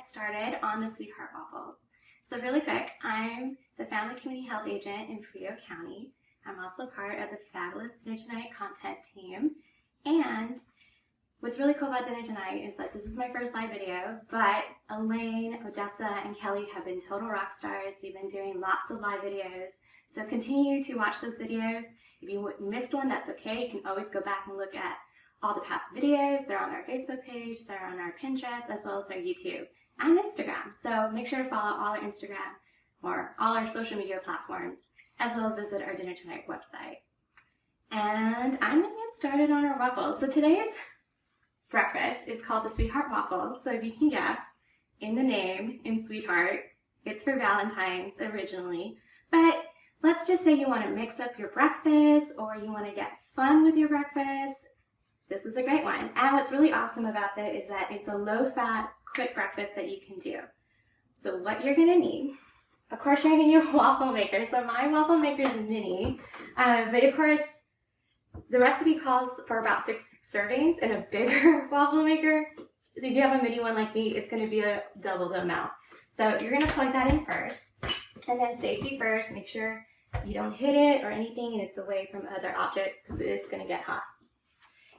get started on the Sweetheart Waffles. So really quick, I'm the Family Community Health Agent in Frio County. I'm also part of the fabulous Dinner Tonight content team. And what's really cool about Dinner Tonight is that this is my first live video, but Elaine, Odessa, and Kelly have been total rock stars. They've been doing lots of live videos. So continue to watch those videos. If you missed one, that's okay. You can always go back and look at all the past videos. They're on our Facebook page, they're on our Pinterest, as well as our YouTube and Instagram. So make sure to follow all our Instagram or all our social media platforms, as well as visit our Dinner Tonight website. And I'm going to get started on our waffles. So today's breakfast is called the Sweetheart Waffles. So if you can guess, in the name, in Sweetheart, it's for Valentine's originally. But let's just say you want to mix up your breakfast or you want to get fun with your breakfast. This is a great one. And what's really awesome about it is that it's a low-fat, quick breakfast that you can do. So what you're going to need, of course you're going to need a waffle maker. So my waffle maker is mini, but of course the recipe calls for about 6 servings in a bigger waffle maker. So if you have a mini one like me, it's going to be double the amount. So you're going to plug that in first, and then safety first, make sure you don't hit it or anything and it's away from other objects because it is going to get hot.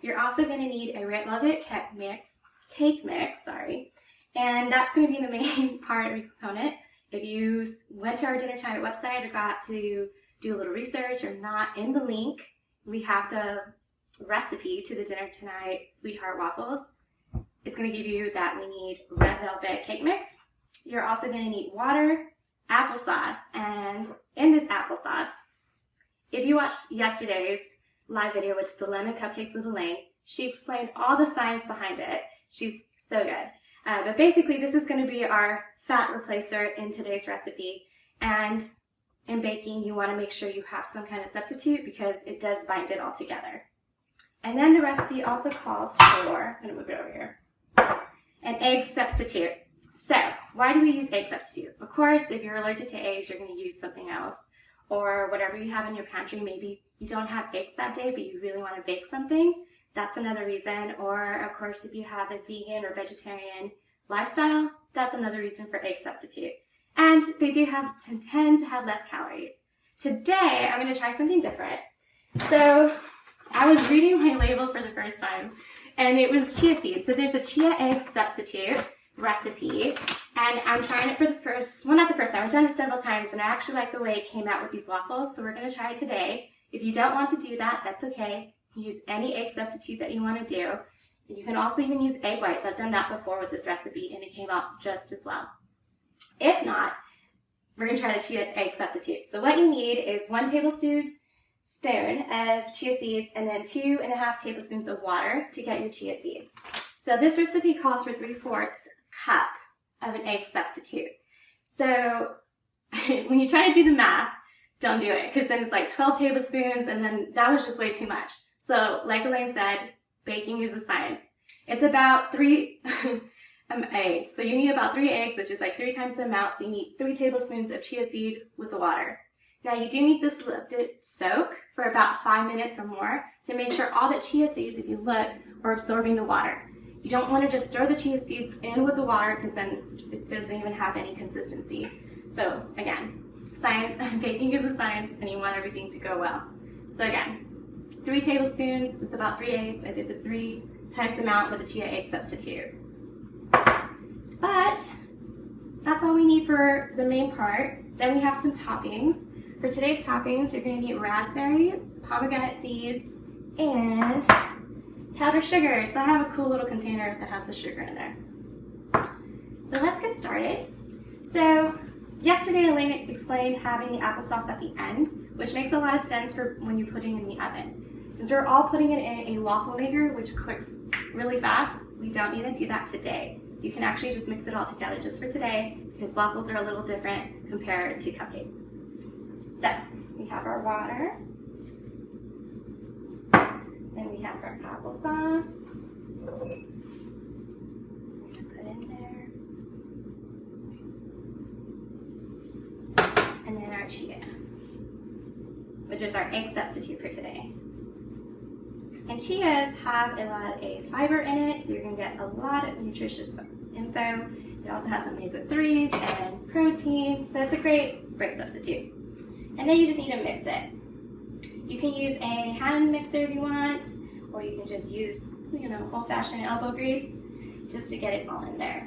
You're also going to need a red velvet cake mix, and that's going to be the main part of the component. If you went to our Dinner Tonight website or got to do a little research or not, in the link, we have the recipe to the Dinner Tonight Sweetheart Waffles. It's going to give you that we need red velvet cake mix. You're also going to need water, applesauce, and in this applesauce, if you watched yesterday's live video, which is the lemon cupcakes with Elaine, she explained all the science behind it. She's so good. But basically, this is going to be our fat replacer in today's recipe. And in baking, you want to make sure you have some kind of substitute because it does bind it all together. And then the recipe also calls for, I'm going to move it over here, an egg substitute. So why do we use egg substitute? Of course, if you're allergic to eggs, you're going to use something else. Or whatever you have in your pantry, maybe you don't have eggs that day, but you really want to bake something. That's another reason. Or, of course, if you have a vegan or vegetarian lifestyle, that's another reason for egg substitute. And they do tend to have less calories. Today, I'm going to try something different. So, I was reading my label for the first time, and it was chia seeds. So there's a chia egg substitute recipe, and I'm trying it for the first, well, not the first time, I've done it several times, and I actually like the way it came out with these waffles, so we're going to try it today. If you don't want to do that, that's okay. You use any egg substitute that you want to do. You can also even use egg whites. I've done that before with this recipe, and it came out just as well. If not, we're going to try the chia egg substitute. So what you need is 1 tablespoon of chia seeds, and then 2.5 tablespoons of water to get your chia seeds. So this recipe calls for 3/4 cup of an egg substitute. So when you try to do the math, don't do it, because then it's like 12 tablespoons, and then that was just way too much. So like Elaine said, baking is a science. It's about 3 eggs. So you need about 3 eggs, which is like 3 times the amount. So you need 3 tablespoons of chia seed with the water. Now you do need this to soak for about 5 minutes or more to make sure all the chia seeds, if you look, are absorbing the water. You don't want to just throw the chia seeds in with the water because then it doesn't even have any consistency. So again, baking is a science and you want everything to go well. So again, 3 tablespoons is about 3 eggs. I did the 3 times the amount with the chia egg substitute. But that's all we need for the main part. Then we have some toppings. For today's toppings, you're going to need raspberry, pomegranate seeds, and powdered sugar. So I have a cool little container that has the sugar in there. So let's get started. So yesterday Elaine explained having the applesauce at the end, which makes a lot of sense for when you're putting it in the oven. Since we're all putting it in a waffle maker, which cooks really fast, we don't need to do that today. You can actually just mix it all together just for today, because waffles are a little different compared to cupcakes. So we have our water. Then we have our applesauce. Put in there. And then our chia, which is our egg substitute for today. And chias have a lot of fiber in it, so you're going to get a lot of nutritious info. It also has omega-3s and protein, so it's a great break substitute. And then you just need to mix it. You can use a hand mixer if you want, or you can just use, old-fashioned elbow grease just to get it all in there.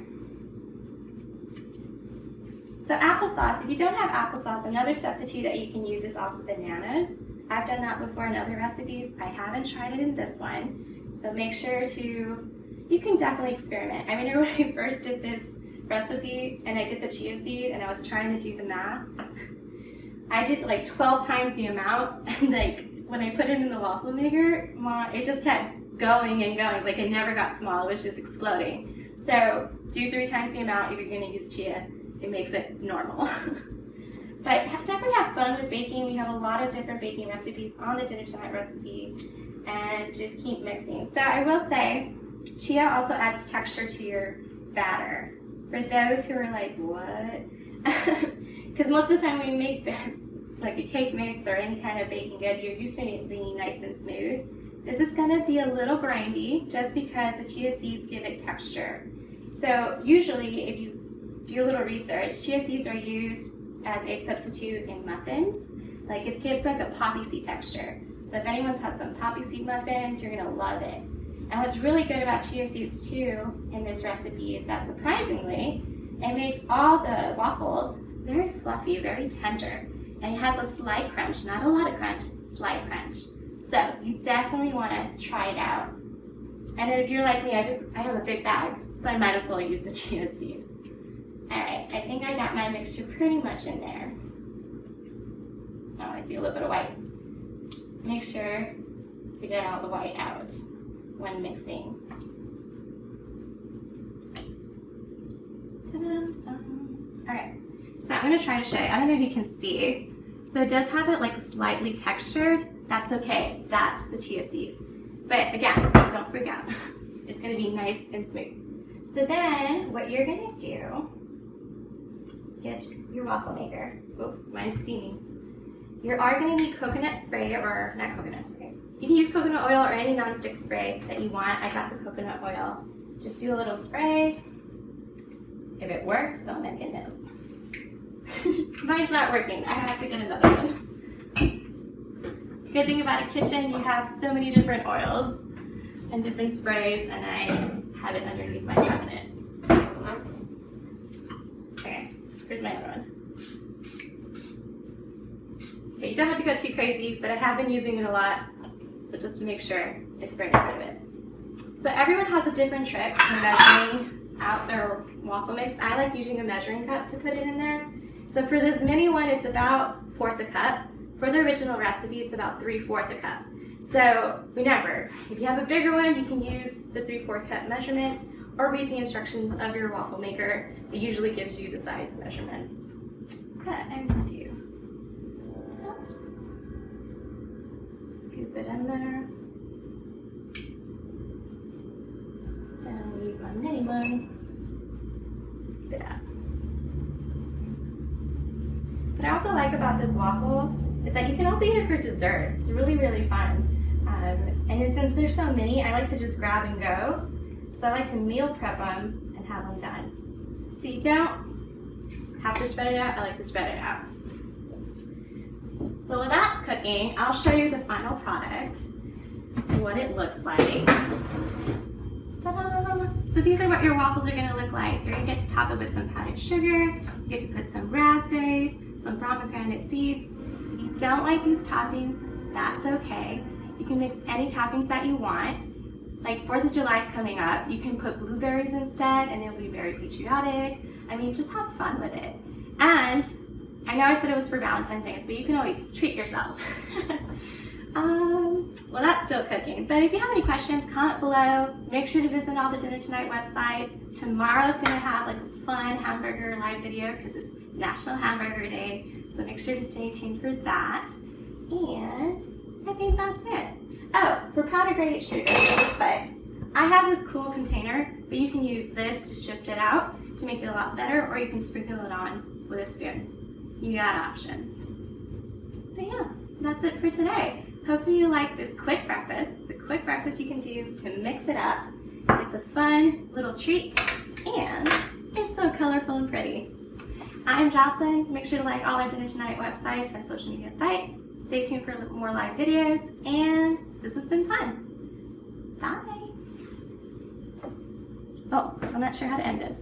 So applesauce, if you don't have applesauce, another substitute that you can use is also bananas. I've done that before in other recipes. I haven't tried it in this one. So make sure you can definitely experiment. I remember when I first did this recipe and I did the chia seed and I was trying to do the math. I did like 12 times the amount, and like when I put it in the waffle maker, it just kept going and going. Like it never got small, it was just exploding. So do 3 times the amount if you're gonna use chia. It makes it normal. But definitely have fun with baking. We have a lot of different baking recipes on the Dinner Tonight recipe, and just keep mixing. So I will say, chia also adds texture to your batter. For those who are like, what? Because most of the time when you make like a cake mix or any kind of baking good, you're used to it being nice and smooth. This is gonna be a little grindy just because the chia seeds give it texture. So usually if you do a little research, chia seeds are used as a substitute in muffins. Like it gives like a poppy seed texture. So if anyone's had some poppy seed muffins, you're gonna love it. And what's really good about chia seeds too in this recipe is that surprisingly, it makes all the waffles very fluffy, very tender. And it has a slight crunch, not a lot of crunch, slight crunch. So you definitely wanna try it out. And if you're like me, I have a big bag, so I might as well use the chia seed. All right, I think I got my mixture pretty much in there. Oh, I see a little bit of white. Make sure to get all the white out when mixing. All right, so I'm gonna try to show you. I don't know if you can see. So it does have it like slightly textured. That's okay, that's the chia seed. But again, don't freak out. It's gonna be nice and smooth. So then what you're gonna do, get your waffle maker. Oh, mine's steaming. You are going to need coconut spray, or not coconut spray. You can use coconut oil or any nonstick spray that you want. I got the coconut oil. Just do a little spray. If it works, oh my goodness. Mine's not working. I have to get another one. Good thing about a kitchen, you have so many different oils and different sprays, and I have it underneath my cabinet. Okay. Here's my other one. Okay, you don't have to go too crazy, but I have been using it a lot, so just to make sure I spread a bit of it. So everyone has a different trick in measuring out their waffle mix. I like using a measuring cup to put it in there. So for this mini one, it's about 1/4 a cup. For the original recipe, it's about 3/4 a cup. So remember, if you have a bigger one, you can use the 3/4 cup measurement, or read the instructions of your waffle maker. It usually gives you the size measurements. But I'm going to scoop it in there. Then I'm going to use my mini one. Scoop it out. What I also like about this waffle is that you can also eat it for dessert. It's really, really fun. And since there's so many, I like to just grab and go. So I like to meal prep them and have them done. So you don't have to spread it out, I like to spread it out. So while that's cooking, I'll show you the final product and what it looks like. Ta-da! So these are what your waffles are gonna look like. You're gonna get to top it with some powdered sugar, you get to put some raspberries, some pomegranate seeds. If you don't like these toppings, that's okay. You can mix any toppings that you want. Like 4th of July is coming up, you can put blueberries instead and it'll be very patriotic. I mean, just have fun with it. And I know I said it was for Valentine's Day, but you can always treat yourself. Well, that's still cooking. But if you have any questions, comment below. Make sure to visit all the Dinner Tonight websites. Tomorrow's gonna have like a fun hamburger live video because it's National Hamburger Day. So make sure to stay tuned for that. And I think that's it. Oh, for powdered granite sugar, really quick. I have this cool container, but you can use this to shift it out to make it a lot better, or you can sprinkle it on with a spoon. You got options. But yeah, that's it for today. Hopefully you like this quick breakfast. It's a quick breakfast you can do to mix it up. It's a fun little treat, and it's so colorful and pretty. I'm Joss'n. Make sure to like all our Dinner Tonight websites and social media sites. Stay tuned for more live videos, and this has been fun. Bye. Oh, I'm not sure how to end this.